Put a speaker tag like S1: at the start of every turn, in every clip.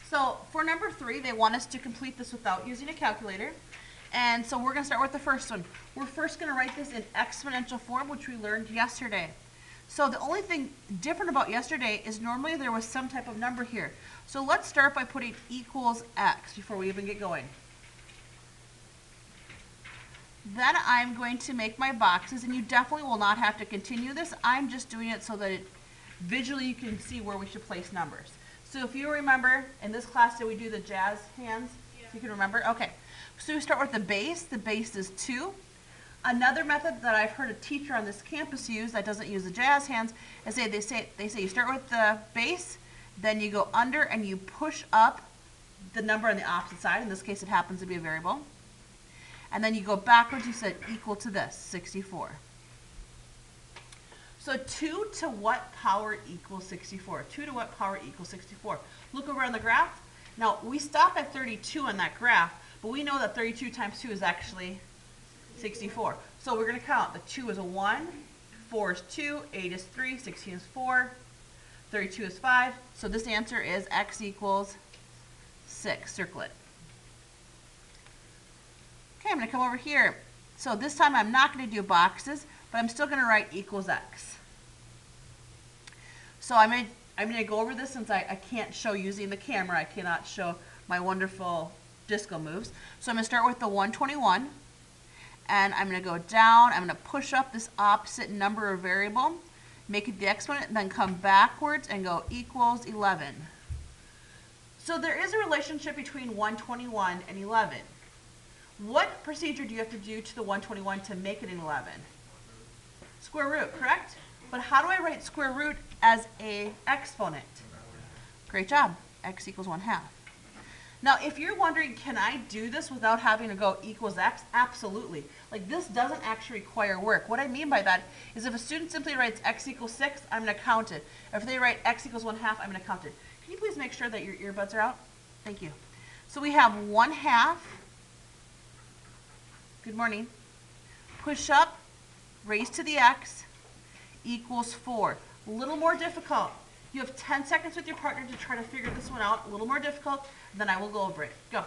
S1: So for number 3, they want us to complete this without using a calculator. And so we're going to start with the first one. We're first going to write this in exponential form, which we learned yesterday. So the only thing different about yesterday is normally there was some type of number here. So let's start by putting equals x before we even get going. Then I'm going to make my boxes, and you definitely will not have to continue this. I'm just doing it so that visually you can see where we should place numbers. So if you remember, in this class, did we do the jazz hands? Yeah. If you can remember? Okay. So we start with the base. The base is 2. Another method that I've heard a teacher on this campus use that doesn't use the jazz hands is they say you start with the base, then you go under and you push up the number on the opposite side. In this case, it happens to be a variable. And then you go backwards, you said equal to this, 64. So 2 to what power equals 64? 2 to what power equals 64? Look over on the graph. Now, we stop at 32 on that graph, but we know that 32 times 2 is actually 64. So we're going to count. The 2 is a 1, 4 is 2, 8 is 3, 16 is 4, 32 is 5. So this answer is x equals 6. Circle it. Okay, I'm going to come over here. So this time I'm not going to do boxes, but I'm still going to write equals x. So I'm going to go over this since I can't show using the camera. I cannot show my wonderful disco moves. So I'm going to start with the 121, and I'm going to go down. I'm going to push up this opposite number or variable, make it the exponent, and then come backwards and go equals 11. So there is a relationship between 121 and 11. What procedure do you have to do to the 121 to make it an 11? Square root, correct? But how do I write square root as an exponent? Great job. X equals 1/2. Now, if you're wondering, can I do this without having to go equals x? Absolutely. Like, this doesn't actually require work. What I mean by that is if a student simply writes x equals 6, I'm going to count it. If they write x equals 1/2, I'm going to count it. Can you please make sure that your earbuds are out? Thank you. So we have 1/2. Good morning. Push up, raise to the x, equals 4. A little more difficult. You have 10 seconds with your partner to try to figure this one out. A little more difficult, then I will go over it. Go.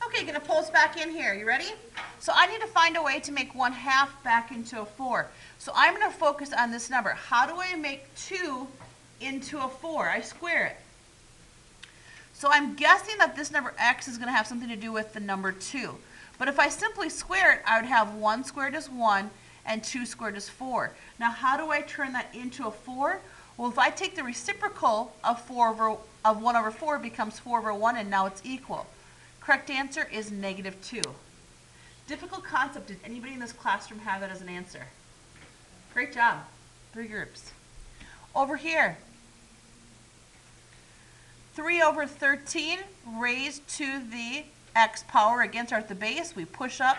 S1: Okay, going to pull us back in here. You ready? So I need to find a way to make 1/2 back into a 4. So I'm going to focus on this number. How do I make 2 into a 4? I square it. So I'm guessing that this number x is going to have something to do with the number 2. But if I simply square it, I would have 1 squared is 1 and 2 squared is 4. Now how do I turn that into a 4? Well, if I take the reciprocal of 1 over 4, it becomes 4 over 1, and now it's equal. Correct answer is -2. Difficult concept. Did anybody in this classroom have that as an answer? Great job. 3 groups. Over here, 3 over 13 raised to the x power. Again, start at the base. We push up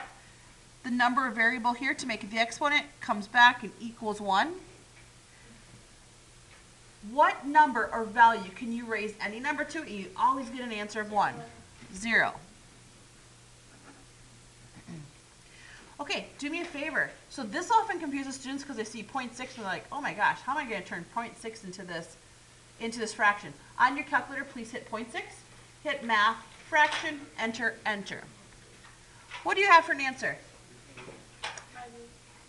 S1: the number variable here to make it the exponent. Comes back and equals 1. What number or value can you raise any number to and you always get an answer of 1? 0. Okay, do me a favor. So this often confuses students because they see 0.6 and they're like, oh my gosh, how am I going to turn 0.6 into this fraction? On your calculator, please hit 0.6, hit math, fraction, enter, enter. What do you have for an answer?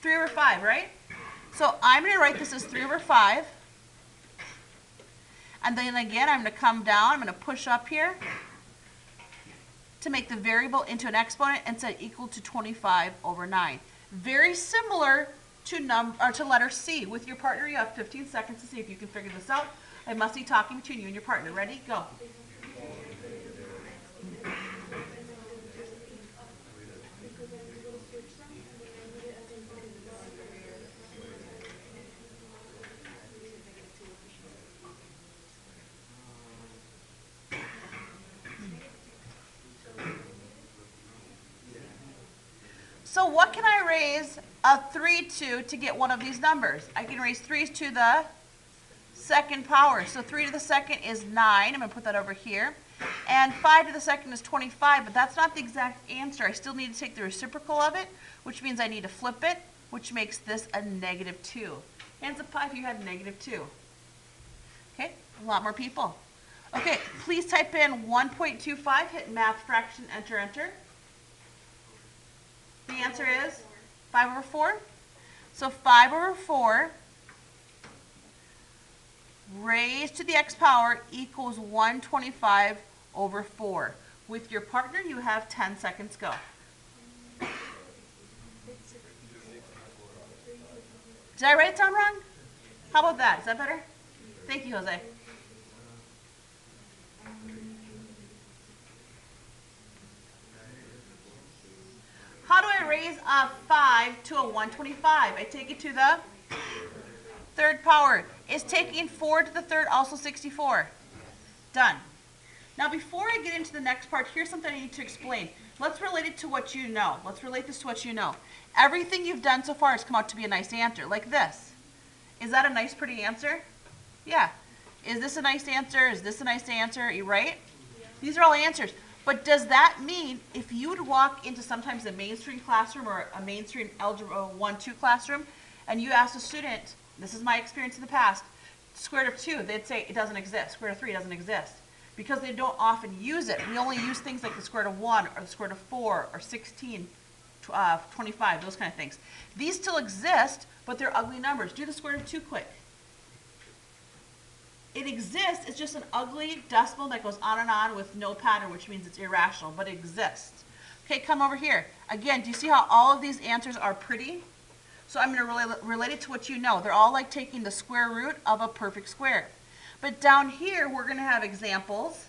S1: 3 over 5, right? So I'm going to write this as 3 over 5. And then again, I'm going to come down, I'm going to push up here to make the variable into an exponent and set equal to 25 over 9. Very similar to letter C. With your partner, you have 15 seconds to see if you can figure this out. I must be talking between you and your partner. Ready? Go. So what can I raise a 3 to get one of these numbers? I can raise 3s to the second power. So 3 to the second is 9. I'm going to put that over here. And 5 to the second is 25, but that's not the exact answer. I still need to take the reciprocal of it, which means I need to flip it, which makes this a negative 2. Hands up high if you had negative 2. Okay, a lot more people. Okay, please type in 1.25, hit math fraction, enter, enter. The answer is 5 over 4. So 5 over 4 raised to the x power equals 125 over 4. With your partner, you have 10 seconds. Go. Did I write it down wrong? How about that? Is that better? Thank you, Jose. How do I raise a 5 to a 125? I take it to the third power. Is taking 4 to the third also 64? Done. Now before I get into the next part, here's something I need to explain. Let's relate it to what you know. Let's relate this to what you know. Everything you've done so far has come out to be a nice answer, like this. Is that a nice, pretty answer? Yeah. Is this a nice answer? Is this a nice answer? Are you right? Yeah. These are all answers. But does that mean if you would walk into sometimes a mainstream classroom or a mainstream Algebra 1-2 classroom, and you ask a student, this is my experience in the past, square root of 2, they'd say it doesn't exist. Square root of 3 doesn't exist. Because they don't often use it. We only use things like the square root of 1 or the square root of 4 or 16, 25, those kind of things. These still exist, but they're ugly numbers. Do the square root of 2 quick. It exists, it's just an ugly decimal that goes on with no pattern, which means it's irrational, but it exists. Okay, come over here. Again, do you see how all of these answers are pretty? So I'm going to relate it to what you know. They're all like taking the square root of a perfect square. But down here, we're going to have examples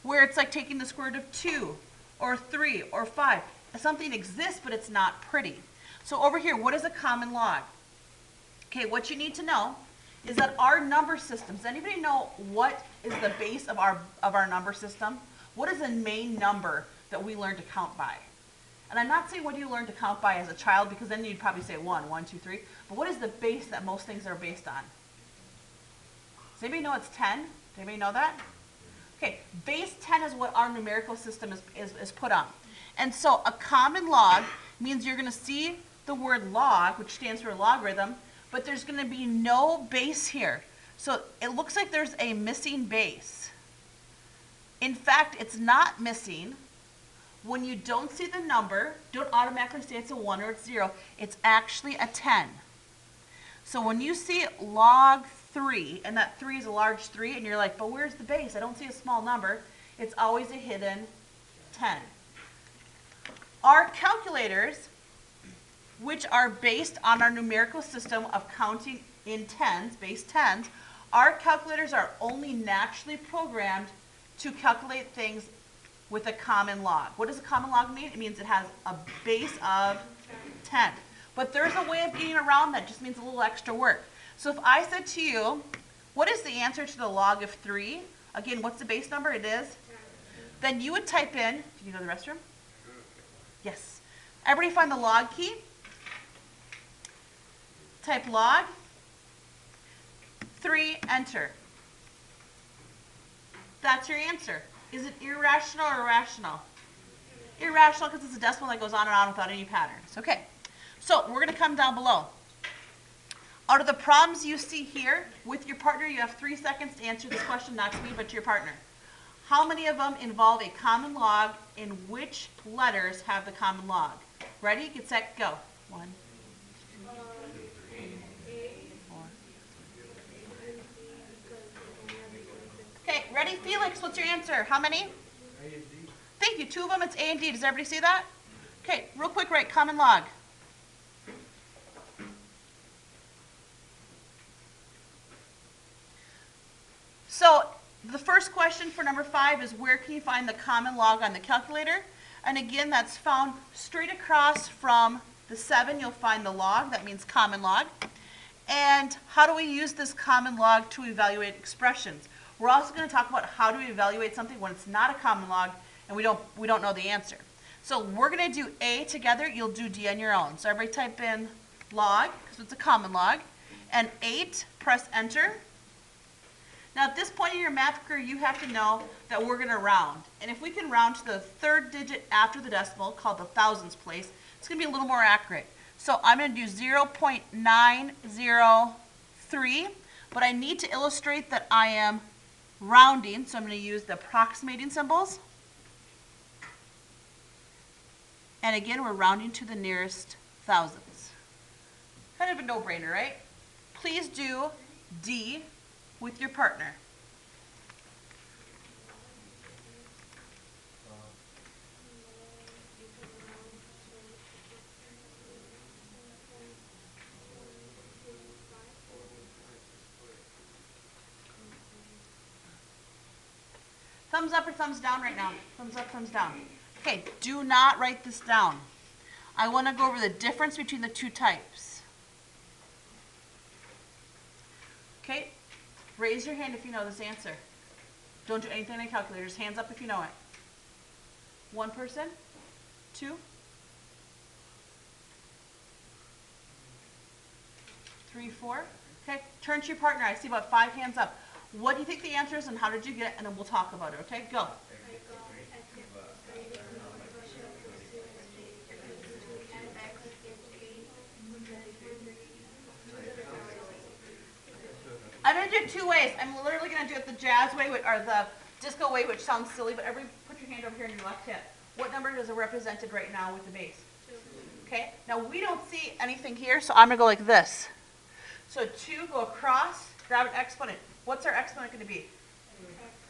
S1: where it's like taking the square root of 2 or 3 or 5. Something exists, but it's not pretty. So over here, what is a common log? Okay, what you need to know is that our number system, does anybody know what is the base of our number system? What is the main number that we learn to count by? And I'm not saying what do you learn to count by as a child, because then you'd probably say 1, 2, 3. But what is the base that most things are based on? Does anybody know it's 10? Does anybody know that? Okay, base 10 is what our numerical system is put on. And so a common log means you're going to see the word log, which stands for logarithm, but there's going to be no base here. So it looks like there's a missing base. In fact, it's not missing. When you don't see the number, don't automatically say it's a 1 or it's 0. It's actually a 10. So when you see log 3, and that 3 is a large 3, and you're like, but where's the base? I don't see a small number. It's always a hidden 10. Our calculators, which are based on our numerical system of counting in tens, base 10s, our calculators are only naturally programmed to calculate things with a common log. What does a common log mean? It means it has a base of 10. But there's a way of getting around that. It just means a little extra work. So if I said to you, what is the answer to the log of 3? Again, what's the base number? It is? Then you would type in, do you go to the restroom? Yes. Everybody find the log key. Type log, 3, enter. That's your answer. Is it irrational or rational? Irrational because it's a decimal that goes on without any patterns. Okay, so we're going to come down below. Out of the problems you see here, with your partner, you have 3 seconds to answer this question, not to me, but to your partner. How many of them involve a common log, and which letters have the common log? Ready, get set, go. 1, 2, 3, 4. Okay, ready, Felix, what's your answer? How many? A and D. Thank you, 2 of them, it's A and D. Does everybody see that? Okay, real quick, write common log. So the first question for number 5 is where can you find the common log on the calculator? And again, that's found straight across from the 7. You'll find the log. That means common log. And how do we use this common log to evaluate expressions? We're also going to talk about how do we evaluate something when it's not a common log and we don't know the answer. So we're going to do A together. You'll do D on your own. So everybody type in log, because it's a common log. And 8, press enter. Now at this point in your math career, you have to know that we're going to round. And if we can round to the third digit after the decimal, called the thousands place, it's going to be a little more accurate. So I'm going to do 0.903, but I need to illustrate that I am rounding, so I'm going to use the approximating symbols. And again, we're rounding to the nearest thousands. Kind of a no-brainer, right? Please do D with your partner. Thumbs up or thumbs down right now? Thumbs up, thumbs down. Okay, do not write this down. I want to go over the difference between the two types. Okay, raise your hand if you know this answer. Don't do anything on the calculator, just hands up if you know it. One person? Two? Three, four? Okay, turn to your partner. I see about 5 hands up. What do you think the answer is and how did you get it? And then we'll talk about it, okay? Go. I'm going to do it 2 ways. I'm literally going to do it the jazz way or the disco way, which sounds silly, but put your hand over here in your left hip. What number is it represented right now with the base? 2. Okay, now we don't see anything here, so I'm going to go like this. So 2, go across, grab an exponent. What's our exponent going to be?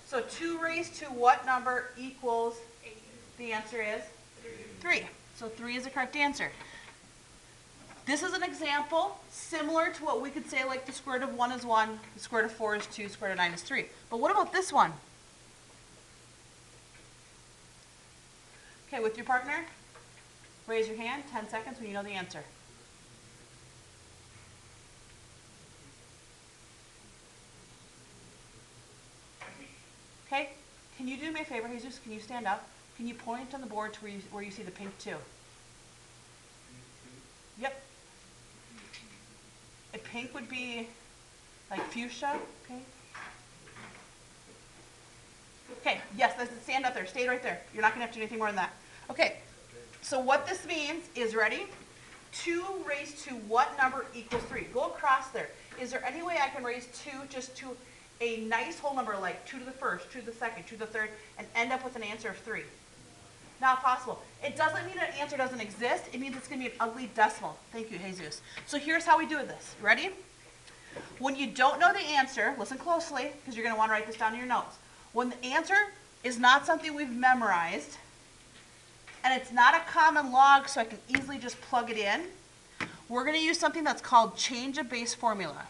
S1: So 2 raised to what number equals? 8. The answer is 3. So 3 is the correct answer. This is an example similar to what we could say, like the square root of 1 is 1, the square root of 4 is 2, the square root of 9 is 3. But what about this one? Okay, with your partner, raise your hand, 10 seconds when you know the answer. Okay, can you do me a favor, Jesus? Can you stand up? Can you point on the board to where you see the pink 2? Yep. A pink would be like fuchsia, okay? Okay, yes, stand up there. Stay right there. You're not going to have to do anything more than that. Okay, so what this means is, ready? 2 raised to what number equals 3? Go across there. Is there any way I can raise 2 just to a nice whole number, like 2 to the first, 2 to the second, 2 to the third, and end up with an answer of 3? Not possible. It doesn't mean an answer doesn't exist. It means it's going to be an ugly decimal. Thank you, Jesus. So here's how we do this. Ready? When you don't know the answer, listen closely, because you're going to want to write this down in your notes. When the answer is not something we've memorized, and it's not a common log so I can easily just plug it in, we're going to use something that's called change of base formula.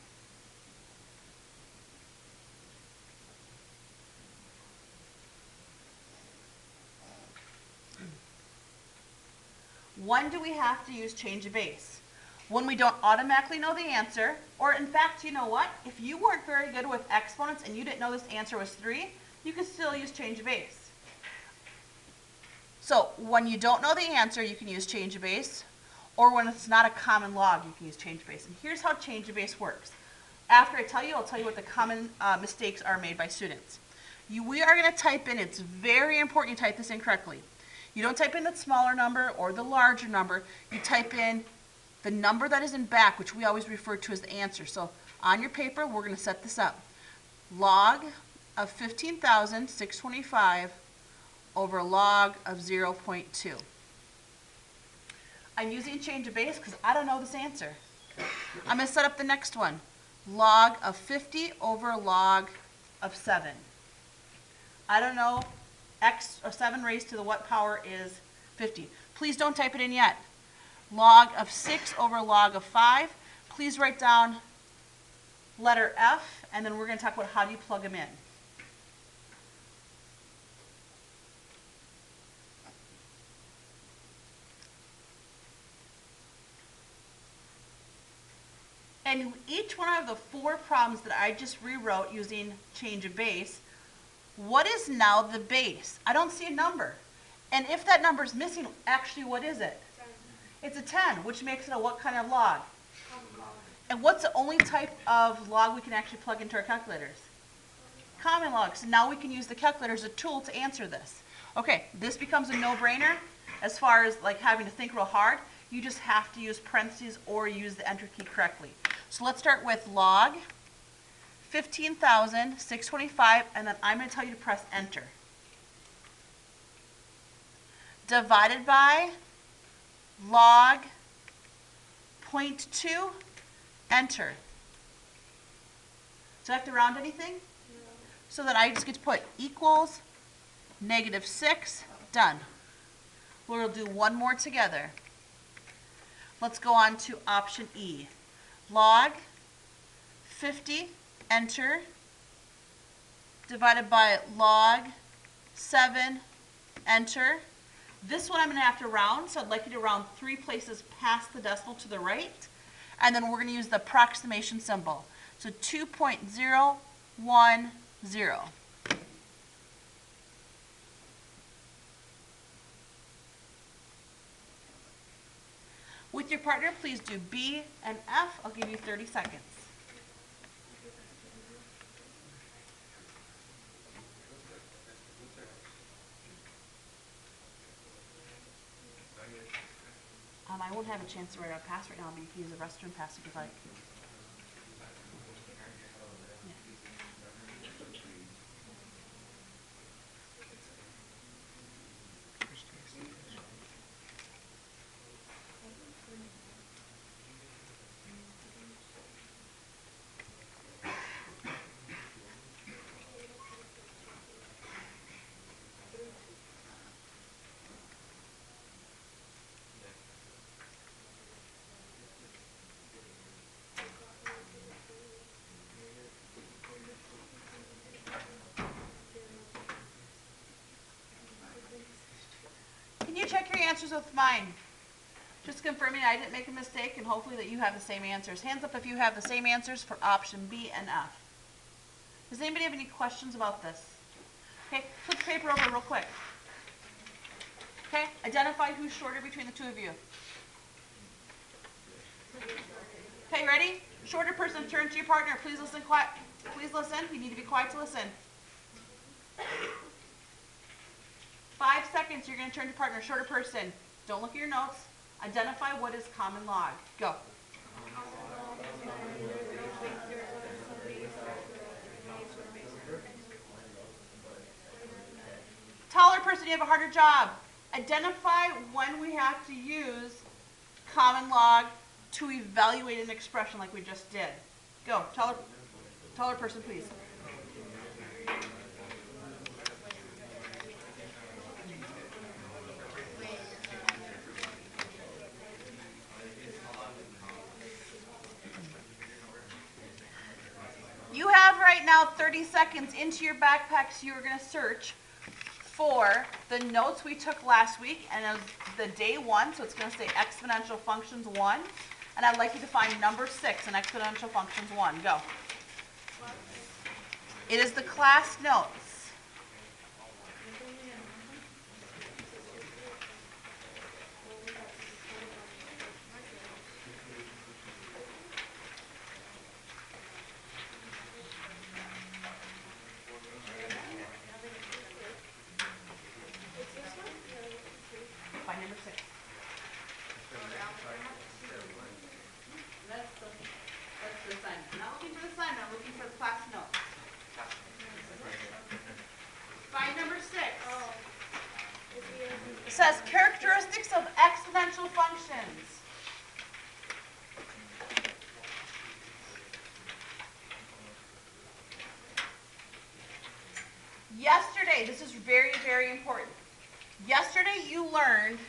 S1: When do we have to use change of base? When we don't automatically know the answer, or in fact, you know what? If you weren't very good with exponents and you didn't know this answer was 3, you can still use change of base. So when you don't know the answer, you can use change of base, or when it's not a common log, you can use change of base. And here's how change of base works. After I tell you, I'll tell you what the common mistakes are made by students. We are going to type in, it's very important you type this in correctly. You don't type in the smaller number or the larger number. You type in the number that is in back, which we always refer to as the answer. So on your paper, we're going to set this up. Log of 15,625 over log of 0.2. I'm using change of base because I don't know this answer. I'm going to set up the next one. Log of 50 over log of 7. I don't know. X or 7 raised to the what power is 50. Please don't type it in yet. Log of 6 over log of 5. Please write down letter F, and then we're going to talk about how do you plug them in. And each one of the 4 problems that I just rewrote using change of base, what is now the base? I don't see a number. And if that number is missing, actually what is it? 10. It's a 10, which makes it a what kind of log? And what's the only type of log we can actually plug into our calculators? common log. So now we can use the calculator as a tool to answer this. Okay, this becomes a no-brainer as far as like having to think real hard. You just have to use parentheses or use the enter key correctly. So let's start with log 15,625, and then I'm going to tell you to press enter. Divided by log 0.2, enter. Do I have to round anything? No. So then I just get to put equals -6, done. We'll do one more together. Let's go on to option E. Log 50, enter, divided by log 7, enter. This one I'm going to have to round, so I'd like you to round 3 places past the decimal to the right, and then we're going to use the approximation symbol. So 2.010. With your partner, please do B and F. I'll give you 30 seconds. I won't have a chance to write out pass right now, but you can use the restroom pass if you'd like. You check your answers with mine. Just confirming I didn't make a mistake and hopefully that you have the same answers. Hands up if you have the same answers for option B and F. Does anybody have any questions about this? Okay, flip the paper over real quick. Okay, identify who's shorter between the two of you. Okay, ready? Shorter person, turn to your partner. Please listen quiet. Please listen. You need to be quiet to listen. 5 seconds, you're going to turn to partner. Shorter person. Don't look at your notes. Identify what is common log. Go. Taller person, you have a harder job. Identify when we have to use common log to evaluate an expression like we just did. Go. Taller person, please. You have right now 30 seconds into your backpacks. You're going to search for the notes we took last week, and it was the day 1, so it's going to say Exponential Functions 1, and I'd like you to find number 6 in Exponential Functions 1. Go. It is the class notes. Find number 6. That's the assignment. I'm not looking for the assignment, I'm looking for the class notes. Find number 6. It says characteristics of exponential functions. Yesterday, this is very, very important. Yesterday you learned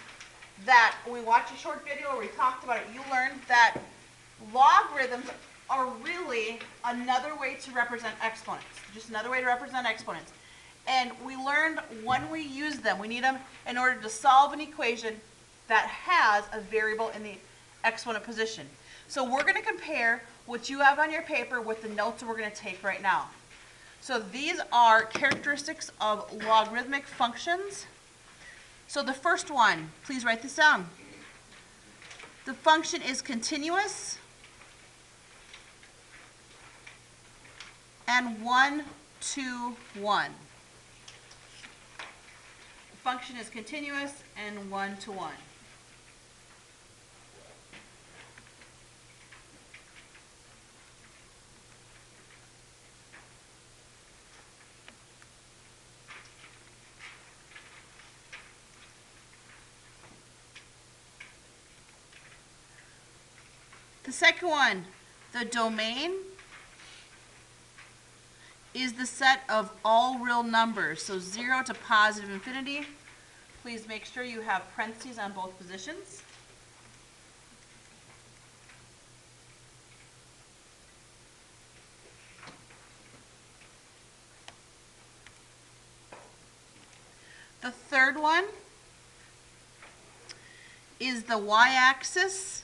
S1: that, when we watched a short video where we talked about it, you learned that logarithms are really another way to represent exponents. Just another way to represent exponents. And we learned when we use them, we need them in order to solve an equation that has a variable in the exponent position. So we're going to compare what you have on your paper with the notes that we're going to take right now. So these are characteristics of logarithmic functions. So the first one, please write this down. The function is continuous and one 2, 1. The function is continuous and 1 to 1. The second one, the domain is the set of all real numbers, so 0 to positive infinity. Please make sure you have parentheses on both positions. The third one is the y-axis,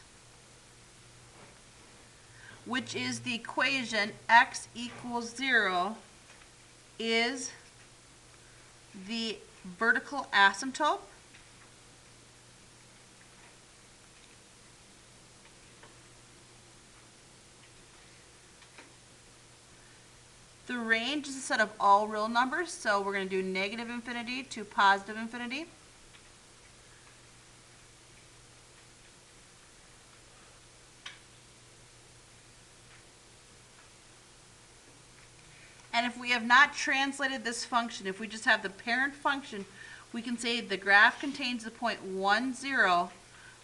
S1: which is the equation x equals 0 is the vertical asymptote. The range is a set of all real numbers, so we're going to do negative infinity to positive infinity. And if we have not translated this function, if we just have the parent function, we can say the graph contains the point 1, 0,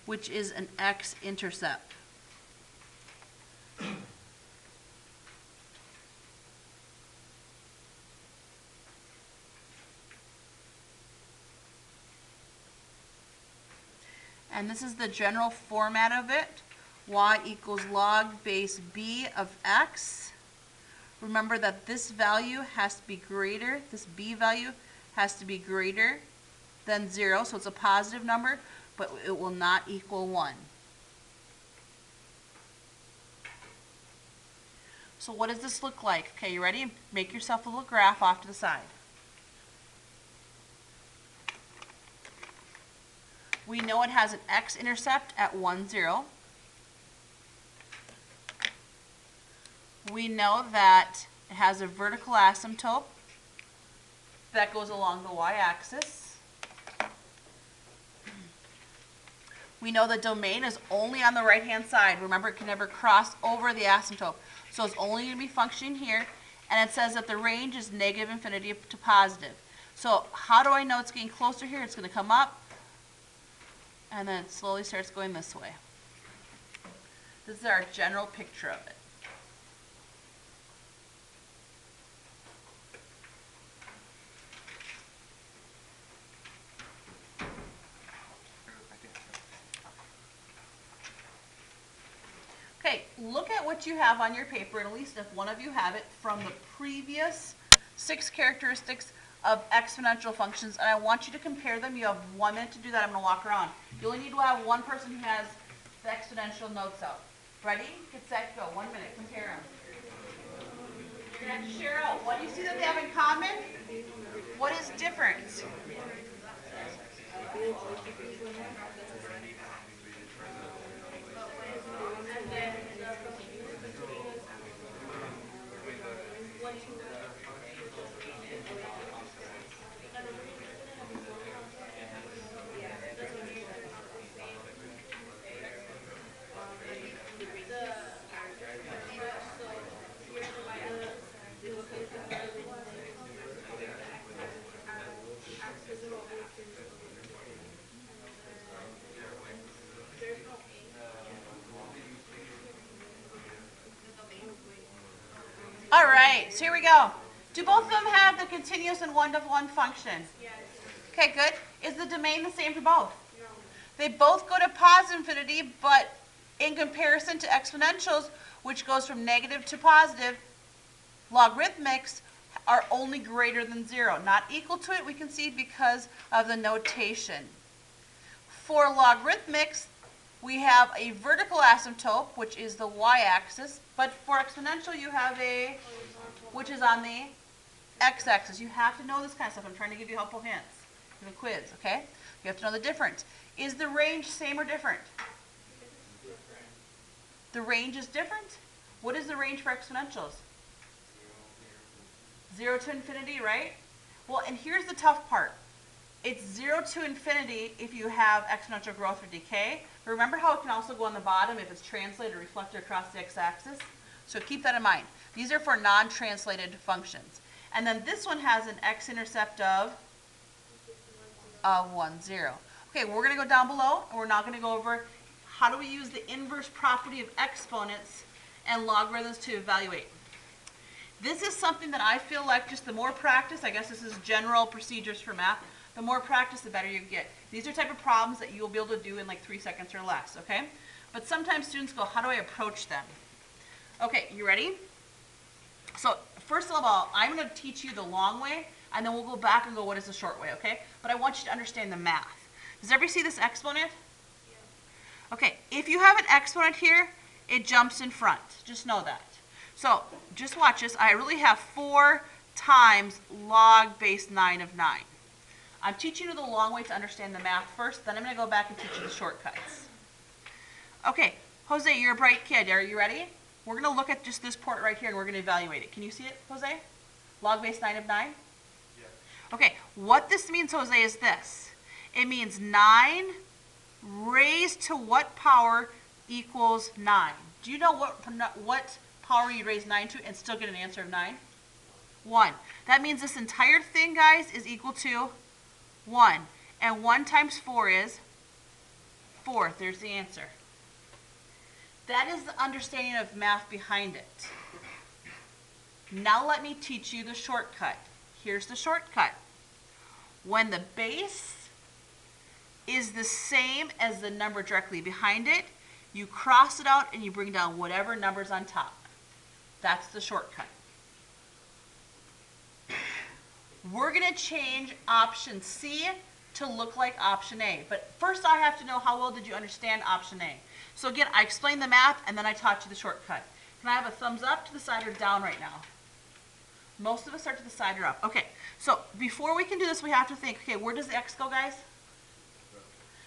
S1: which is an x-intercept. And this is the general format of it. Y equals log base b of x. Remember that this value has to be greater, this b value has to be greater than 0, so it's a positive number, but it will not equal 1. So what does this look like? Okay, you ready? Make yourself a little graph off to the side. We know it has an x-intercept at 1, 0. We know that it has a vertical asymptote that goes along the y-axis. We know the domain is only on the right-hand side. Remember, it can never cross over the asymptote. So it's only going to be functioning here. And it says that the range is negative infinity to positive. So how do I know it's getting closer here? It's going to come up, and then it slowly starts going this way. This is our general picture of it. Okay, look at what you have on your paper, and at least if one of you have it, from the previous 6 characteristics of exponential functions, and I want you to compare them. You have 1 minute to do that. I'm going to walk around. You only need to have one person who has the exponential notes out. Ready? Get set, go. 1 minute. Compare them. You're going to have to share out. What do you see that they have in common? What is different? All right, so here we go. Do both of them have the continuous and one-to-one function? Yes. Okay, good. Is the domain the same for both? No. They both go to positive infinity, but in comparison to exponentials, which goes from negative to positive, logarithmics are only greater than 0. Not equal to it, we can see because of the notation. For logarithmics, we have a vertical asymptote, which is the y-axis, but for exponential you have a, which is on the x-axis. You have to know this kind of stuff. I'm trying to give you helpful hints in the quiz, okay? You have to know the difference. Is the range same or different? The range is different? What is the range for exponentials? 0 to infinity, right? Well, and here's the tough part. It's 0 to infinity if you have exponential growth or decay. But remember how it can also go on the bottom if it's translated or reflected across the x-axis? So keep that in mind. These are for non-translated functions. And then this one has an x-intercept of 1, 0. Okay, we're going to go down below, and we're now going to go over how do we use the inverse property of exponents and logarithms to evaluate. This is something that I feel like just the more practice, I guess this is general procedures for math, the more practice, the better you get. These are type of problems that you'll be able to do in like 3 seconds or less, okay? But sometimes students go, how do I approach them? Okay, you ready? So first of all, I'm going to teach you the long way, and then we'll go back and go, what is the short way, okay? But I want you to understand the math. Does everybody see this exponent? Yeah. Okay, if you have an exponent here, it jumps in front. Just know that. So just watch this. I really have 4 times log base 9 of 9. I'm teaching you the long way to understand the math first, then I'm going to go back and teach you the shortcuts. Okay, Jose, you're a bright kid. Are you ready? We're going to look at just this part right here, and we're going to evaluate it. Can you see it, Jose? Log base 9 of 9? Yeah. Okay, what this means, Jose, is this. It means 9 raised to what power equals 9? Do you know what power you raise 9 to and still get an answer of 9? 1. That means this entire thing, guys, is equal to 1. And 1 times 4 is 4. There's the answer. That is the understanding of math behind it. Now let me teach you the shortcut. Here's the shortcut. When the base is the same as the number directly behind it, you cross it out and you bring down whatever number's on top. That's the shortcut. We're going to change option C to look like option A. But first I have to know how well did you understand option A. So again, I explained the math and then I taught you the shortcut. Can I have a thumbs up, to the side, or down right now? Most of us are to the side or up. Okay, so before we can do this, we have to think, okay, where does the x go, guys?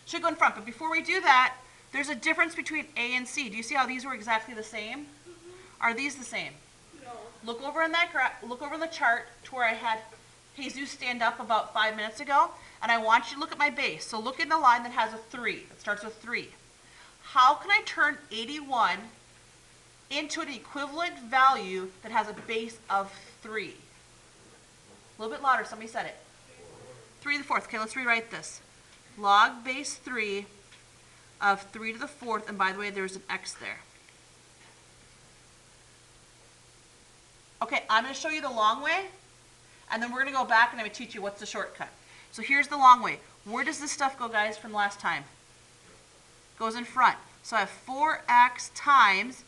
S1: Should go in front. But before we do that, there's a difference between A and C. Do you see how these were exactly the same? Mm-hmm. Are these the same? No. Look over in the chart to where I had Jesus stand up about 5 minutes ago, and I want you to look at my base. So look in the line that has a 3, that starts with 3. How can I turn 81 into an equivalent value that has a base of 3? A little bit louder, somebody said it. 3 to the 4th. Okay, let's rewrite this. Log base 3 of 3 to the 4th, and by the way, there's an x there. Okay, I'm going to show you the long way, and then we're going to go back and I'm going to teach you what's the shortcut. So here's the long way. Where does this stuff go, guys, from last time? Goes in front. So I have 4x times,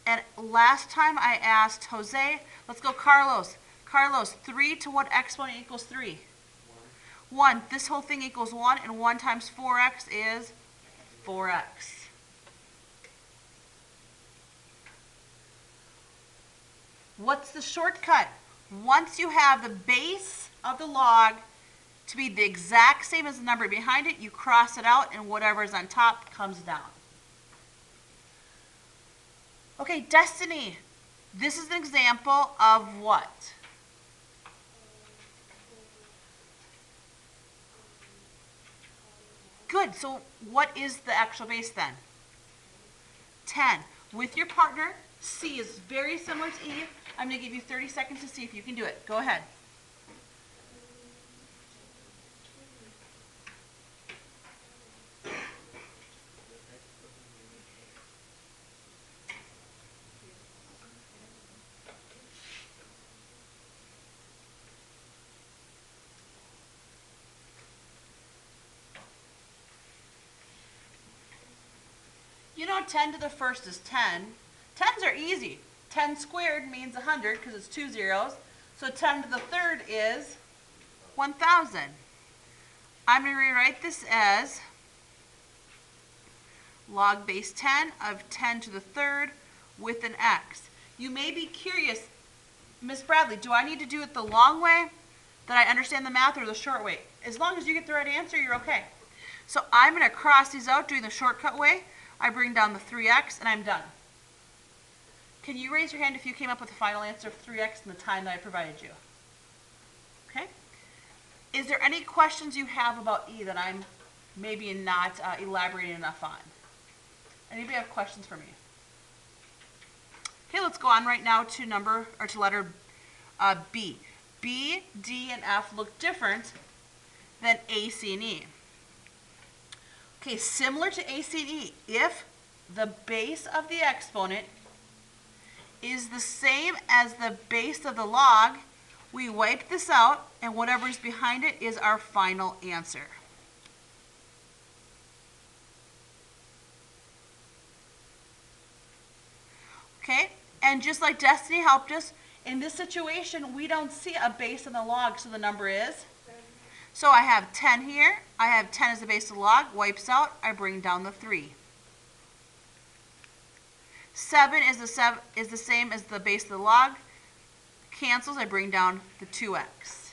S1: and last time I asked Jose, let's go Carlos. Carlos, 3 to what exponent equals 3? 1. This whole thing equals 1, and 1 times 4x is 4x. What's the shortcut? Once you have the base of the log to be the exact same as the number behind it, you cross it out, and whatever is on top comes down. Okay, Destiny. This is an example of what? Good. So what is the actual base then? 10. With your partner, C is very similar to E. I'm going to give you 30 seconds to see if you can do it. Go ahead. You know 10 to the 1st is 10. 10s are easy. 10 squared means 100 because it's 2 zeros. So 10 to the 3rd is 1,000. I'm going to rewrite this as log base 10 of 10 to the 3rd with an x. You may be curious, Miss Bradley, do I need to do it the long way that I understand the math or the short way? As long as you get the right answer, you're okay. So I'm going to cross these out doing the shortcut way. I bring down the 3x and I'm done. Can you raise your hand if you came up with the final answer of 3x in the time that I provided you? Okay. Is there any questions you have about E that I'm maybe not elaborating enough on? Anybody have questions for me? Okay, let's go on right now to letter B. B, D, and F look different than A, C, and E. Okay, similar to A, C, and E, if the base of the exponent is the same as the base of the log, we wipe this out, and whatever's behind it is our final answer. Okay, and just like Destiny helped us, in this situation, we don't see a base in the log, so the number is? So I have 10 here. I have 10 as the base of the log. Wipes out. I bring down the 3. 7 is the same as the base of the log. Cancels. I bring down the 2x.